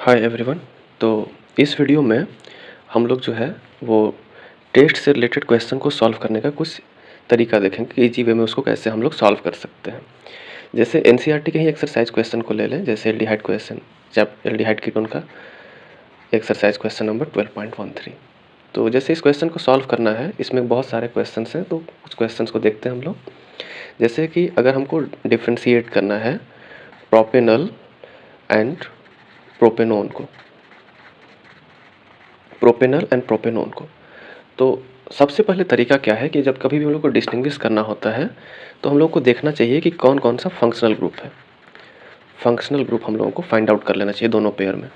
Hi everyone. तो इस video में हम लोग जो है वो टेस्ट से रिलेटेड क्वेश्चन को सॉल्व करने का कुछ तरीका देखेंगे कि इजी वे में उसको कैसे हम लोग सॉल्व कर सकते हैं। जैसे एनसीईआरटी के ही एक्सरसाइज क्वेश्चन को ले लें, जैसे एल्डिहाइड क्वेश्चन, एल्डिहाइड कीटोन का एक्सरसाइज क्वेश्चन नंबर 12.13। तो जैसे इस क्वेश्चन को सॉल्व करना है, इसमें बहुत सारे क्वेश्चन हैं, तो कुछ क्वेश्चन को देखते हैं हम लोग। जैसे कि अगर हमको डिफ्रेंशिएट करना है प्रोपेनल एंड प्रोपेनोन को, तो सबसे पहले तरीका क्या है कि जब कभी भी हम लोग को डिस्टिंग्विश करना होता है तो हम लोग को देखना चाहिए कि कौन कौन सा फंक्शनल ग्रुप है। फंक्शनल ग्रुप हम लोगों को फाइंड आउट कर लेना चाहिए दोनों पेयर में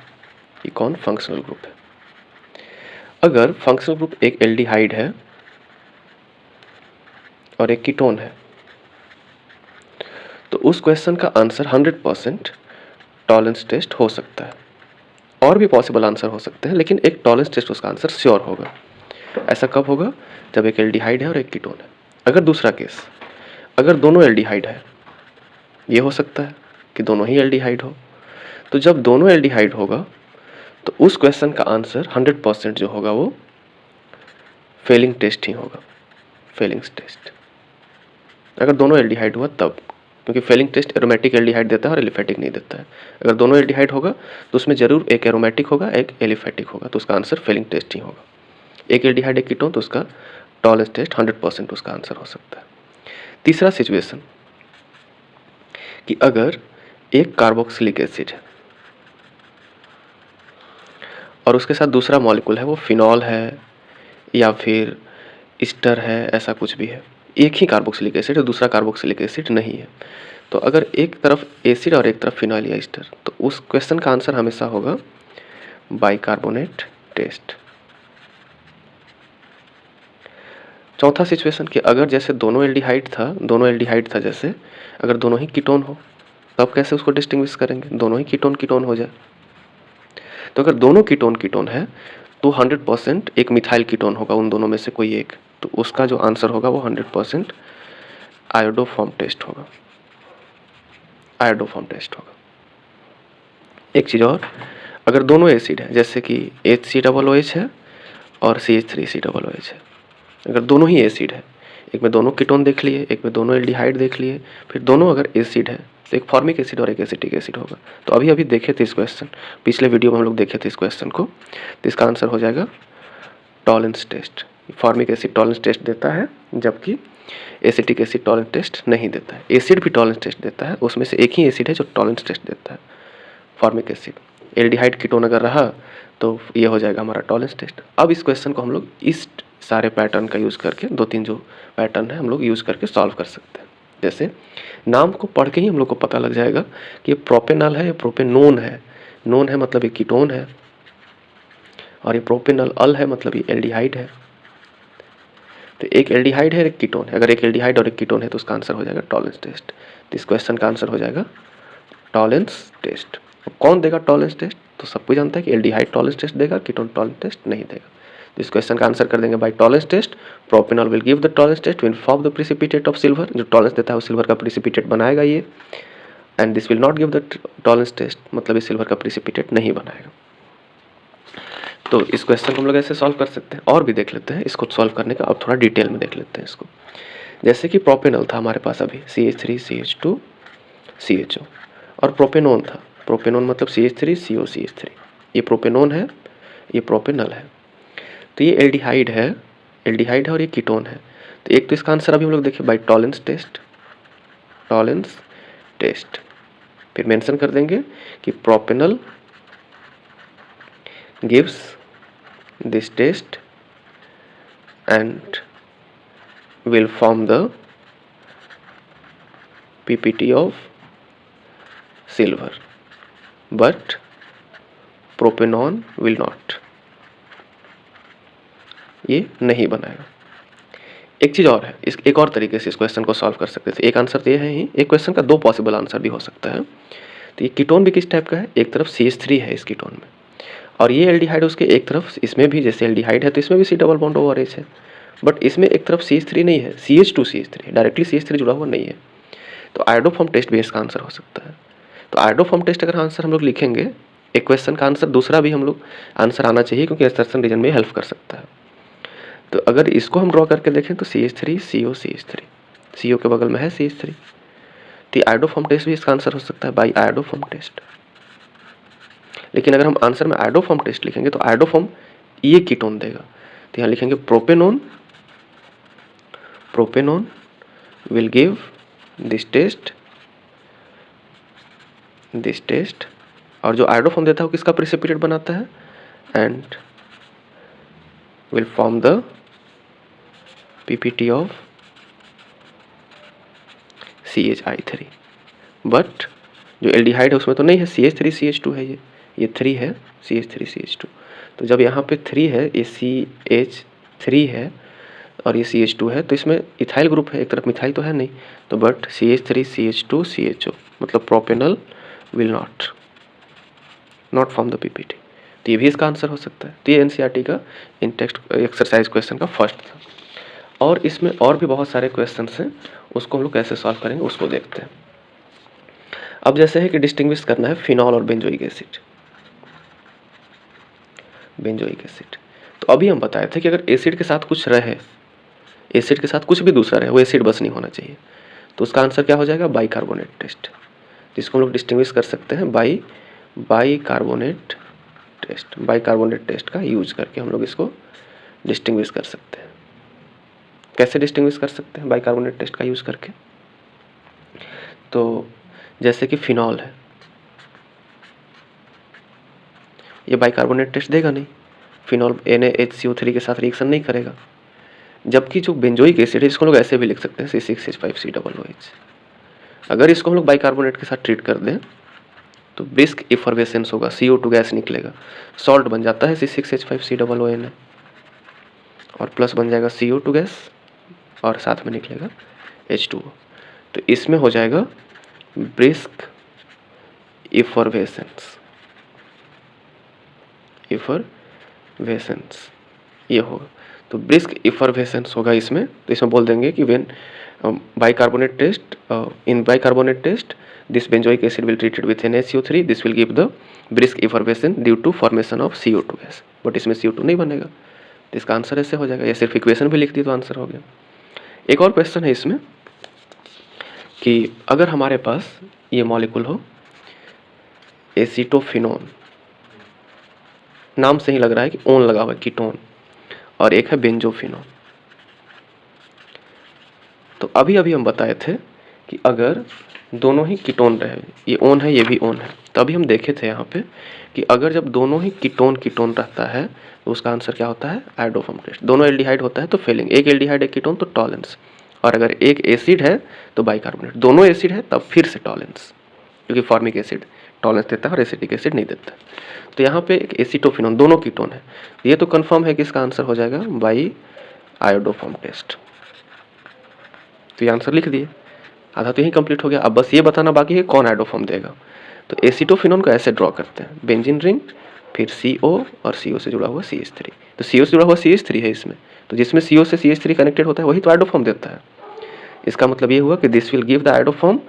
कि कौन फंक्शनल ग्रुप है। अगर फंक्शनल ग्रुप एक एल्डिहाइड है और एक कीटोन है तो उस क्वेश्चन का आंसर 100% टॉलरेंस टेस्ट हो सकता है। और भी पॉसिबल आंसर हो सकते हैं, लेकिन एक टॉलरेंस टेस्ट उसका आंसर श्योर होगा। ऐसा कब होगा? जब एक एल्डिहाइड है और एक कीटोन है। अगर दूसरा केस, अगर दोनों एल्डिहाइड है, ये हो सकता है कि दोनों ही एल्डिहाइड हो, तो जब दोनों एल्डिहाइड होगा तो उस क्वेश्चन का आंसर 100% जो होगा वो फेलिंग टेस्ट ही होगा, फेलिंग टेस्ट। अगर दोनों एल्डिहाइड हुआ तब, क्योंकि फेलिंग टेस्ट एरोमेटिक एल्डिहाइड देता है और एलिफेटिक नहीं देता है। अगर दोनों एल्डिहाइड होगा तो उसमें जरूर एक एरोमेटिक होगा, एक एलिफेटिक होगा, तो उसका आंसर फेलिंग टेस्ट ही होगा। एक एल्डिहाइड एक कीटोन तो उसका टॉलरेंस टेस्ट 100% उसका आंसर हो सकता है। तीसरा सिचुएशन कि अगर एक कार्बोक्सिलिक एसिड है और उसके साथ दूसरा मॉलिक्यूल है, वो फिनॉल है या फिर ईस्टर है, ऐसा कुछ भी है, एक ही कार्बोक्सिलिक एसिड है, दूसरा कार्बोक्सिलिक एसिड नहीं है, तो अगर एक तरफ एसिड और एक तरफ फिनॉल या ईस्टर, तो उस क्वेश्चन का आंसर हमेशा होगा बाइकार्बोनेट टेस्ट। चौथा सिचुएशन कि अगर जैसे दोनों एल्डिहाइड था, जैसे अगर दोनों ही कीटोन हो, तब कैसे उसको डिस्टिंग्विश करेंगे? दोनों ही कीटोन हो जाए। तो अगर दोनों कीटोन है तो 100% एक मिथाइल कीटोन होगा, उन दोनों में से कोई एक, तो उसका जो आंसर होगा वो 100% आयोडोफॉर्म टेस्ट होगा, आयोडोफॉर्म टेस्ट होगा। एक चीज़ और, अगर दोनों एसिड है, जैसे कि HCOOH है और CH3COOH है, अगर दोनों ही एसिड है, एक में दोनों कीटोन देख लिए, एक में दोनों एल्डिहाइड देख लिए, फिर दोनों अगर एसिड है तो एक फॉर्मिक एसिड और एक एसिटिक एसिड होगा। तो अभी देखे थे इस क्वेश्चन, पिछले वीडियो में हम लोग देखे थे इस क्वेश्चन को, तो इसका आंसर हो जाएगा Tollens test. Formic acid Tollens test देता है जबकि एसिटिक एसिड टॉलरेंस टेस्ट नहीं देता है। एसिड भी टॉलरेंस टेस्ट देता है, उसमें से एक ही एसिड है जो टॉलरेंस टेस्ट देता है, फॉर्मिक एसिड। एल्डिहाइड कीटोन अगर रहा तो ये हो जाएगा हमारा टॉलरेंस टेस्ट। अब इस क्वेश्चन को हम लोग इस सारे पैटर्न का यूज़ करके, 2-3 जो पैटर्न है हम लोग यूज़ करके सॉल्व कर सकते हैं। जैसे नाम को पढ़ के ही हम लोग को पता लग जाएगा कि ये प्रोपेनल है, ये प्रोपेनोन है। नोन है मतलब ये कीटोन है, और ये प्रोपेनल अल है मतलब ये एल्डिहाइड है। तो एक एल्डिहाइड है, एक कीटोन है। अगर एक एल्डिहाइड और एक कीटोन है तो उसका आंसर हो जाएगा टॉलरेंस टेस्ट। तो इस क्वेश्चन का आंसर हो जाएगा टॉलरेंस टेस्ट। कौन देगा टॉलरेंस टेस्ट? तो सबको जानता है कि एल्डिहाइड टॉलरेंस टेस्ट देगा, कीटोन टॉलरेंस टेस्ट नहीं देगा। तो इस क्वेश्चन का आंसर कर देंगे by Tollens test. Propanol will give the Tollens test when form the precipitate of silver. जो टॉलरेंस देता है वो सिल्वर का प्रिसिपिटेट बनाएगा ये, and this will not give the Tollens test, मतलब ये सिल्वर का प्रिसिपिटेट नहीं बनाएगा। तो इस क्वेश्चन को हम लोग ऐसे सॉल्व कर सकते हैं। और भी देख लेते हैं इसको सॉल्व करने का, अब थोड़ा डिटेल में देख लेते हैं इसको। जैसे कि प्रोपेनॉल था हमारे पास अभी CH3CH2CHO, और प्रोपेनोन था, प्रोपेनोन मतलब CH3COCH3। ये प्रोपेनोन है, ये प्रोपेनल है। तो ये एल्डिहाइड है और ये कीटोन है। तो एक तो इसका आंसर अभी हम लोग देखें बाय टॉलरेंस टेस्ट। फिर मेंशन कर देंगे कि propanal gives this test and will form the PPT of silver, but propenon will not, ये नहीं बनाएगा। एक चीज़ और है, इस एक और तरीके से इस क्वेश्चन को सॉल्व कर सकते थे। एक आंसर तो ये है ही, एक क्वेश्चन का 2 पॉसिबल आंसर भी हो सकता है। तो ये कीटोन भी किस टाइप का है? एक तरफ CH3 है इस कीटोन में, और ये एल्डिहाइड उसके एक तरफ, इसमें भी जैसे एल्डिहाइड है तो इसमें भी C double bond over H है, बट इसमें एक तरफ CH3 नहीं है, CH2CH3, डायरेक्टली CH3 जुड़ा हुआ नहीं है। तो आयोडोफॉर्म टेस्ट भी इसका आंसर हो सकता है। तो आयोडोफॉर्म टेस्ट अगर आंसर हम लोग लिखेंगे एक क्वेश्चन का आंसर दूसरा भी हम लोग आंसर आना चाहिए, क्योंकि असर्शन रीजन में हेल्प कर सकता है। तो अगर इसको हम ड्रॉ करके देखें तो CH3 CO CH3, CO के बगल में है CH3, तो आयोडोफॉर्म टेस्ट भी इसका आंसर हो सकता है बाई आयोडोफॉर्म टेस्ट। लेकिन अगर हम आंसर में आयोडोफॉर्म टेस्ट लिखेंगे तो आयोडोफॉर्म ये कीटोन देगा, तो यहाँ लिखेंगे propanone, propanone will give this test, और जो आयोडोफॉर्म देता है वो किसका प्रिसिपिटेट बनाता है, and will form the PPT of CHI3। But जो एल्डिहाइड है उसमें तो नहीं है, CH3CH2 है, ये 3 है, CH3CH2। तो जब यहाँ पे 3 है, ये CH3 है और ये CH2 है, तो इसमें इथाइल ग्रुप है, एक तरफ मिथाइल तो है नहीं, तो बट CH3CH2 CHO, मतलब propanal will not form the PPT। तो ये भी इसका आंसर हो सकता है। तो ये NCERT का इन टेक्स्ट एक्सरसाइज क्वेश्चन का फर्स्ट था। और इसमें और भी बहुत सारे क्वेश्चंस हैं, उसको हम लोग कैसे सॉल्व करेंगे उसको देखते हैं। अब जैसे है कि डिस्टिंग्विश करना है फिनॉल और बेंजोइक एसिड, बेंजोइक एसिड। तो अभी हम बताए थे कि अगर एसिड के साथ कुछ रहे, एसिड के साथ कुछ भी दूसरा रहे, वो एसिड बस नहीं होना चाहिए, तो उसका आंसर क्या हो जाएगा, बाइकार्बोनेट टेस्ट, जिसको हम लोग डिस्टिंग्विश कर सकते हैं बाइकार्बोनेट टेस्ट। बाइकार्बोनेट टेस्ट का यूज करके हम लोग इसको डिस्टिंग्विश कर सकते हैं। कैसे डिस्टिंग्विश कर सकते हैं बाइकार्बोनेट टेस्ट का यूज करके, तो जैसे कि फिनॉल है, ये बाइकार्बोनेट टेस्ट देगा नहीं, फिनॉल NaHCO3 के साथ रिएक्शन नहीं करेगा। जबकि जो बेंजोइक एसिड है इसको हम लोग ऐसे भी लिख सकते हैं C6H5COOH। अगर इसको हम लोग बाइकार्बोनेट के साथ ट्रीट कर दें तो ब्रिस्क इफर्वेसेंस होगा, CO2 गैस निकलेगा, सॉल्ट बन जाता है C6H5COONA, और प्लस बन जाएगा CO2 गैस और साथ में निकलेगा H2O। तो इसमें हो जाएगा ब्रिस्क इफर्वेसेंस, ये होगा। तो ब्रिस्क इफर्वेसेंस होगा इसमें, तो इसमें बोल देंगे कि when bicarbonate test, in bicarbonate test this benzoic acid will treated with NaCO3, this will give the brisk effervescence due to formation of CO2 gas, but इसमें CO2 नहीं बनेगा, तो इसका आंसर ऐसे हो जाएगा। या सिर्फ इक्वेशन भी लिख दी तो आंसर हो गया। एक और क्वेश्चन है इसमें कि अगर हमारे पास ये मॉलिक्यूल हो एसीटोफिनोन, नाम से ही लग रहा है कि ओन लगा हुआ है, कीटोन, और एक है बेंजोफिनोन। तो अभी हम बताए थे कि अगर दोनों ही कीटोन रहे, ये ओन है ये भी ओन है, तो अभी हम देखे थे यहाँ पे कि अगर जब दोनों ही कीटोन रहता है तो उसका आंसर क्या होता है, आयोडोफॉर्म टेस्ट। दोनों एल्डिहाइड होता है तो फेलिंग, एक एल्डिहाइड एक कीटोन तो टॉलेंस, और अगर एक एसिड है तो बाइकार्बोनेट, दोनों एसिड है तब फिर से टॉलेंस, क्योंकि फॉर्मिक एसिड टॉलेंस देता है और एसिटिक एसिड नहीं देता। तो यहाँ पे एक एसीटोफिनोन, दोनों कीटोन है, ये तो कंफर्म है कि इसका आंसर हो जाएगा बाई आयोडोफॉर्म टेस्ट। तो ये आंसर लिख दिए, आधा तो यही कंप्लीट हो गया। अब बस ये बताना बाकी है कौन आयोडोफॉर्म देगा। तो एसीटोफिनोन को ऐसे ड्रॉ करते हैं, बेंजीन रिंग, फिर CO और CO से जुड़ा हुआ CH3, तो CO से जुड़ा हुआ CH3 है इसमें, तो जिसमें CO से CH3 कनेक्टेड होता है वही तो आयोडोफॉर्म देता है। इसका मतलब ये हुआ कि this will give the iodoform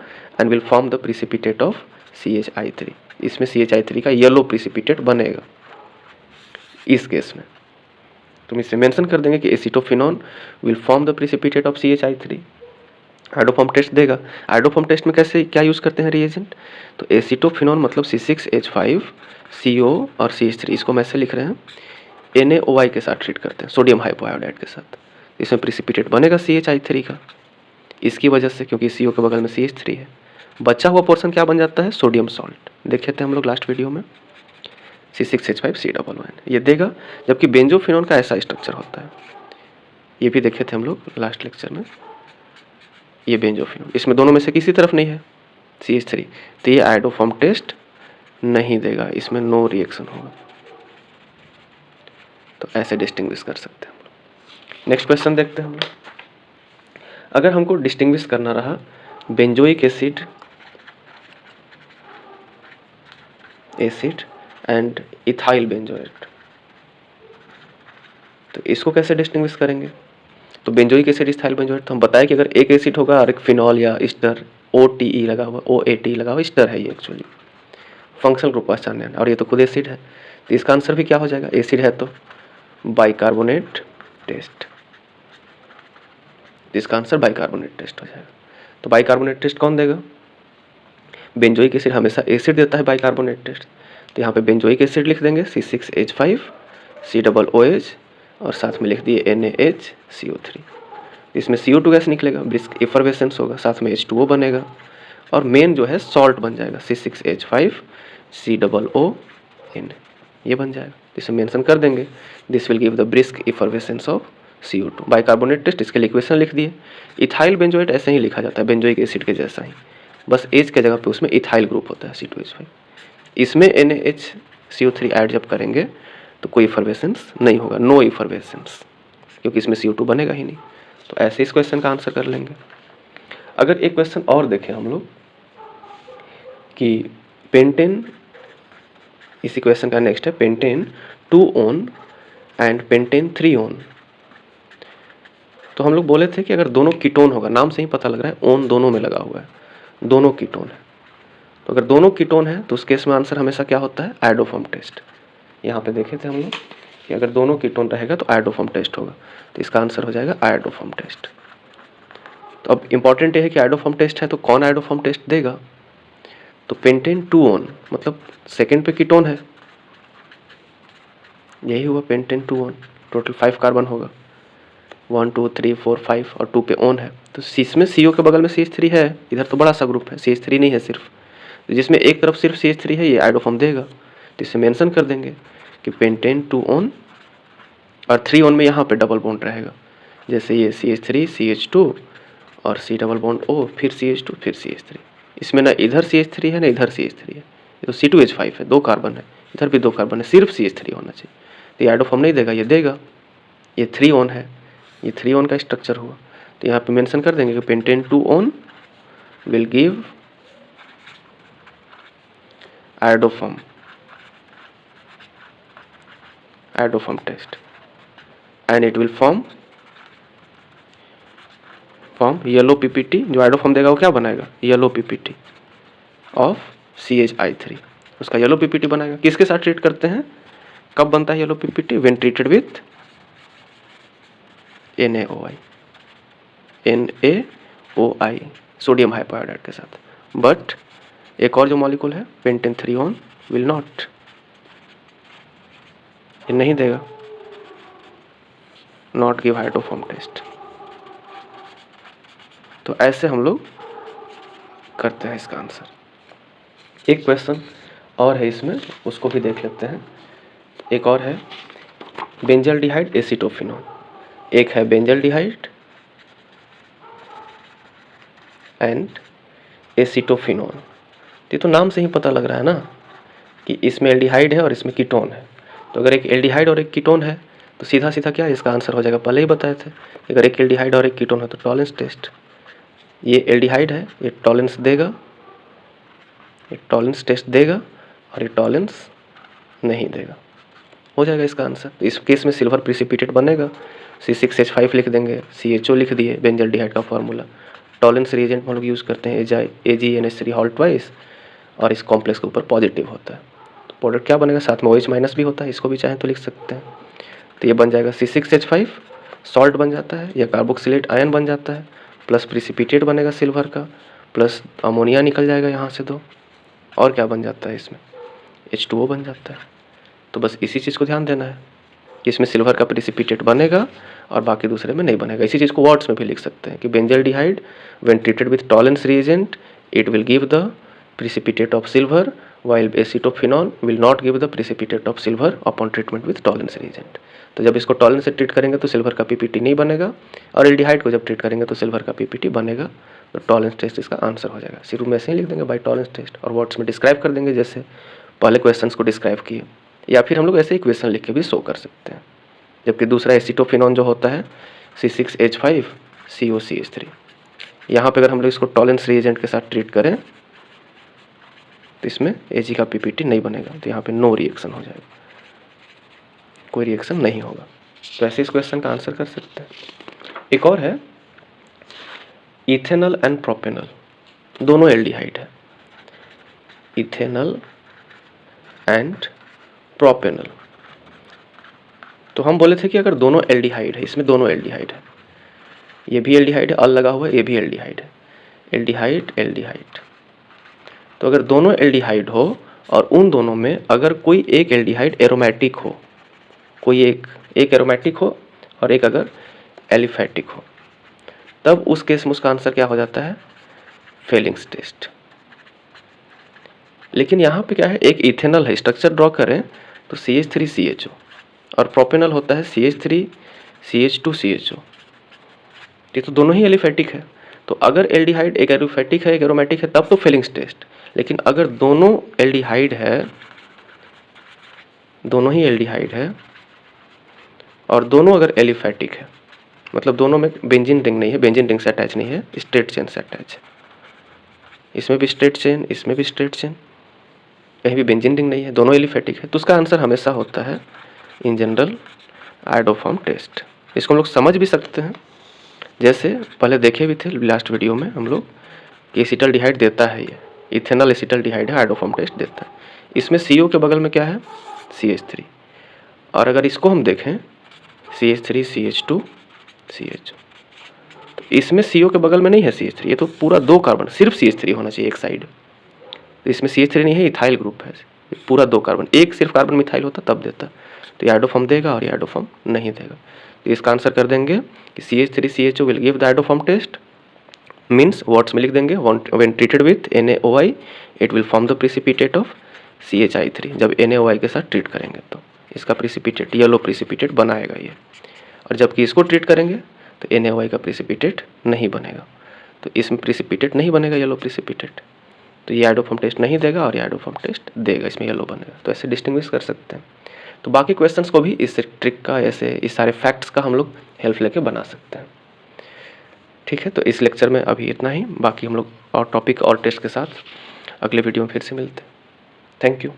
and will form the precipitate of CHI3। इसमें CHI3 का येलो प्रिसिपिटेट बनेगा इस केस में। तुम इसे मेंशन कर देंगे कि acetophenone will form the precipitate of CHI3। Iodoform test देगा। आयोडोफॉर्म टेस्ट में कैसे क्या यूज़ करते हैं रिएजेंट, तो एसीटोफिनोन मतलब C6H5CO और CH3, इसको हम ऐसे लिख रहे हैं, NaOI के साथ ट्रीट करते हैं, सोडियम हाइपोआयोडाइड के साथ, इसमें प्रिसिपिटेट बनेगा CHI3 का, इसकी वजह से, क्योंकि CO के बगल में CH3 है। बचा हुआ पोर्शन क्या बन जाता है, सोडियम सॉल्ट, देखे थे हम लोग लास्ट वीडियो में, C6H5COON, ये देगा। जबकि बेंजोफिनोन का ऐसा स्ट्रक्चर होता है, ये भी देखे थे हम लोग लास्ट लेक्चर में, ये बेंजोफिनोन, इसमें दोनों में से किसी तरफ नहीं है CH3, तो ये आयोडोफॉर्म टेस्ट नहीं देगा, इसमें नो रिएक्शन होगा। तो ऐसे डिस्टिंग्विश कर सकते हैं हम लोग। नेक्स्ट क्वेश्चन देखते हैं हम लोग। अगर हमको डिस्टिंग्विश करना रहा benzoic acid and ethyl benzoate, तो इसको कैसे डिस्टिंग्विश करेंगे। तो बेंजोइक एसिड इथाइल बेंजोएट, तो हम बताए कि अगर एक एसिड होगा और एक फिनॉल या ईस्टर OTE लगा हुआ, OAT लगा हुआ ईस्टर है ये एक्चुअली, फंक्शनल ग्रुप पहचानना है, और ये तो खुद एसिड है, तो इसका आंसर भी क्या हो जाएगा, एसिड है तो बाइकार्बोनेट टेस्ट। इसका आंसर बाइकार्बोनेट टेस्ट हो जाएगा। तो बाइकार्बोनेट टेस्ट कौन देगा, बेंजोइक एसिड हमेशा एसिड देता है बाइकार्बोनेट टेस्ट, तो यहाँ पे बेंजोइक एसिड लिख देंगे C6H5 COOH और साथ में लिख दिए NaHCO3। इसमें CO2 गैस निकलेगा, ब्रिस्क इफरवेसेंस होगा, साथ में H2O बनेगा और मेन जो है सॉल्ट बन जाएगा C6H5 COON, ये बन जाएगा। इसे मेंशन कर देंगे, this will give the brisk effervescence of CO2। Bicarbonate test, इसके लिए इक्वेशन लिख दिए। इथाइल बेंजोएट ऐसे ही लिखा जाता है बेंजोइक एसिड के जैसा ही, बस एच के जगह पे उसमें इथाइल ग्रुप होता है C2H5। इसमें NaHCO3 ऐड जब करेंगे तो कोई इफरवेसेंस नहीं होगा, नो इफरवेसेंस, क्योंकि इसमें CO2 बनेगा ही नहीं। तो ऐसे इस क्वेश्चन का आंसर कर लेंगे। अगर एक क्वेश्चन और देखें हम लोग कि पेंटेन, इसी क्वेश्चन का नेक्स्ट है pentane 2 on and pentane 3 on. तो हम लोग बोले थे कि अगर दोनों कीटोन होगा, नाम से ही पता लग रहा है ऑन दोनों में लगा हुआ है, दोनों कीटोन है, तो अगर दोनों कीटोन है तो उस केस में आंसर हमेशा क्या होता है, आयोडोफॉर्म टेस्ट। यहाँ पे देखे थे हम लोग कि अगर दोनों कीटोन रहेगा तो आयोडोफॉर्म टेस्ट होगा, तो इसका आंसर हो जाएगा आयोडोफॉर्म टेस्ट। तो अब इंपॉर्टेंट ये है कि आयोडोफॉर्म टेस्ट है तो कौन आयोडोफॉर्म टेस्ट देगा, तो पेंटेन 2 ऑन मतलब सेकेंड पे कीटोन है, यही हुआ पेंटेन 2 ऑन, टोटल 5 कार्बन होगा, 1 2 3 4 5 और 2 पे ऑन है, तो इसमें CO के बगल में CH3 है, इधर तो बड़ा सा ग्रुप है, CH3 नहीं है सिर्फ, तो जिसमें एक तरफ सिर्फ CH3 है ये आयोडोफॉर्म देगा, तो इसे मेंशन कर देंगे कि पेंटेन 2 ऑन और 3 ऑन में यहाँ पे डबल बॉन्ड रहेगा, जैसे ये CH3 CH2 और C डबल बॉन्ड O फिर CH2 फिर CH3, इसमें ना इधर CH3 है ना इधर CH3 है, ये तो C2H5 है, 2 कार्बन है, इधर भी 2 कार्बन है, सिर्फ CH3 होना चाहिए, तो ये आयोडोफॉर्म नहीं देगा, ये देगा, ये 3 ऑन है, ये 3 ऑन का स्ट्रक्चर हुआ, तो यहाँ पे मेंशन कर देंगे कि pentan 2 one will give iodoform test and it will form yellow PPT। जो आयोडोफॉर्म देगा वो क्या बनाएगा, येलो PPT ऑफ CHI3, उसका येलो PPT बनाएगा। किसके साथ ट्रीट करते हैं, कब बनता है yellow PPT, when treated with NaOI sodium hypoiodide के साथ। बट एक और जो मॉलिक्यूल है पेंटेन 3 ऑन विल नॉट, ये नहीं देगा, नॉट गिव आयोडोफॉर्म टेस्ट। तो ऐसे हम लोग करते हैं इसका आंसर। एक क्वेश्चन और है इसमें, उसको भी देख लेते हैं। एक और है बेंजल्डिहाइड एसीटोफिनोन, एक है बेंजल्डिहाइड एंड एसीटोफिनोन। ये तो नाम से ही पता लग रहा है ना कि इसमें एल्डिहाइड है और इसमें कीटोन है, तो अगर एक एल्डिहाइड और एक कीटोन है तो सीधा सीधा क्या है इसका आंसर हो जाएगा, पहले ही बताए थे, अगर एक एल्डिहाइड और एक कीटोन है तो टॉलेंस टेस्ट। ये एल्डिहाइड है, ये टॉलेंस देगा, ये टॉलेंस टेस्ट देगा और ये टॉलेंस नहीं देगा, हो जाएगा इसका आंसर। तो इस केस में सिल्वर प्रिसिपिटेट बनेगा, C6H5 लिख देंगे, CHO लिख दिए, बेंजल्डिहाइड का फार्मूला। टॉलेंस रिएजेंट हम लोग यूज़ करते हैं AgNH3 हॉल ट्वाइस, और इस कॉम्प्लेक्स के ऊपर पॉजिटिव होता है, तो प्रोडक्ट क्या बनेगा, साथ में OH माइनस भी होता है, इसको भी चाहें तो लिख सकते हैं। तो ये बन जाएगा C6H5 सॉल्ट बन जाता है, या कार्बोक्सिलेट आयन बन जाता है, प्लस प्रिसिपिटेट बनेगा सिल्वर का, प्लस अमोनिया निकल जाएगा यहाँ से 2, और क्या बन जाता है इसमें, H2O बन जाता है। तो बस इसी चीज़ को ध्यान देना है कि इसमें सिल्वर का प्रिसिपिटेट बनेगा और बाकी दूसरे में नहीं बनेगा। इसी चीज़ को वर्ड्स में भी लिख सकते हैं कि benzaldehyde when treated with Tollens reagent it will give the precipitate of silver, while acetophenone will not give the precipitate of silver upon treatment with Tollens reagent. तो जब इसको टॉलेंस से ट्रीट करेंगे तो सिल्वर का PPT नहीं बनेगा, और एल्डिहाइड को जब ट्रीट करेंगे तो सिल्वर का PPT बनेगा, तो टॉलेंस टेस्ट इसका आंसर हो जाएगा। शुरू में ऐसे ही लिख देंगे बाय टॉलेंस टेस्ट, और वर्ड्स में डिस्क्राइब कर देंगे जैसे पहले क्वेश्चंस को डिस्क्राइब किए, या फिर हम लोग ऐसे ही क्वेश्चन लिख के भी शो कर सकते हैं। जबकि दूसरा एसीटोफिनॉन जो होता है C6H5 COCH3, यहाँ पे अगर हम लोग इसको टॉलेंस रिएजेंट के साथ ट्रीट करें तो इसमें Ag का PPT नहीं बनेगा, तो यहाँ पे नो रिएक्शन हो जाएगा, कोई रिएक्शन नहीं होगा। तो ऐसे इस क्वेश्चन का आंसर कर सकते हैं। एक और है इथेनल एंड प्रोपेनल, दोनों एल्डिहाइड है, इथेनल एंड प्रोपेनल। तो हम बोले थे कि अगर दोनों एल्डिहाइड है, इसमें दोनों एल्डिहाइड है, ये भी एल्डिहाइड है, अल लगा हुआ है, ये भी एल्डिहाइड है, एल्डिहाइड एल्डिहाइड। तो अगर दोनों एल्डिहाइड हो और उन दोनों में अगर कोई एक एल्डिहाइड एरोमेटिक हो, कोई एक एरोमेटिक हो और एक अगर एलिफेटिक हो, तब उस केस में उसका आंसर क्या हो जाता है? Fehling's test. लेकिन यहाँ पे क्या है, एक इथेनॉल है, स्ट्रक्चर ड्रॉ करें तो CH3CHO और प्रोपेनॉल होता है CH3CH2CHO। ये तो दोनों ही एलिफेटिक है। तो अगर एल्डिहाइड एक एलिफेटिक है एक एरोमेटिक है तब तो फेलिंग्स टेस्ट। लेकिन अगर दोनों एल्डिहाइड है, दोनों ही एल्डिहाइड है और दोनों अगर एलिफेटिक है, मतलब दोनों में बेंजीन रिंग नहीं है, बेंजीन रिंग से अटैच नहीं है, स्ट्रेट चेन से अटैच है, इसमें भी स्ट्रेट चेन, इसमें भी स्ट्रेट चेन, कहीं भी बेंजीन रिंग नहीं है, दोनों एलिफेटिक है, तो उसका आंसर हमेशा होता है इन जनरल आयोडोफॉर्म टेस्ट। इसको हम लोग समझ भी सकते हैं, जैसे पहले देखे भी थे लास्ट वीडियो में हम लोग कि एसिटल्डिहाइड देता है, ये इथेनॉल एसिटल्डिहाइड है, आयोडोफॉर्म टेस्ट देता है। इसमें CO के बगल में क्या है? CH3। और अगर इसको हम देखें CH3CH2CH, तो इसमें CO के बगल में नहीं है CH3, ये तो पूरा 2 कार्बन, सिर्फ CH3 होना चाहिए एक साइड। तो इसमें CH3 नहीं है, इथाइल ग्रुप है, पूरा 2 कार्बन, एक सिर्फ कार्बन मिथाइल होता तब देता। तो ये आयोडोफॉर्म देगा और ये आयोडोफॉर्म नहीं देगा। तो इसका आंसर कर देंगे कि CH3CHO will give the iodoform test, means words में लिख देंगे when treated with NaOI it will form the precipitate of CHI3। जब NaOI के साथ ट्रीट करेंगे तो इसका प्रिसिपिटेट, येलो प्रिसिपिटेट बनाएगा ये, और जबकि इसको ट्रीट करेंगे तो NaOI का प्रिसिपिटेट नहीं बनेगा। तो इसमें प्रिसिपिटेट नहीं बनेगा, येलो प्रिसिपिटेट, तो ये आयोडोफॉर्म टेस्ट नहीं देगा और ये आयोडोफॉर्म टेस्ट देगा, इसमें येलो बनेगा। तो ऐसे डिस्टिंग्विश कर सकते हैं। तो बाकी क्वेश्चंस को भी इस ट्रिक का, ऐसे इस सारे फैक्ट्स का हम लोग हेल्प लेके बना सकते हैं। ठीक है, तो इस लेक्चर में अभी इतना ही, बाकी हम लोग और टॉपिक और टेस्ट के साथ अगले वीडियो में फिर से मिलते हैं। Thank you.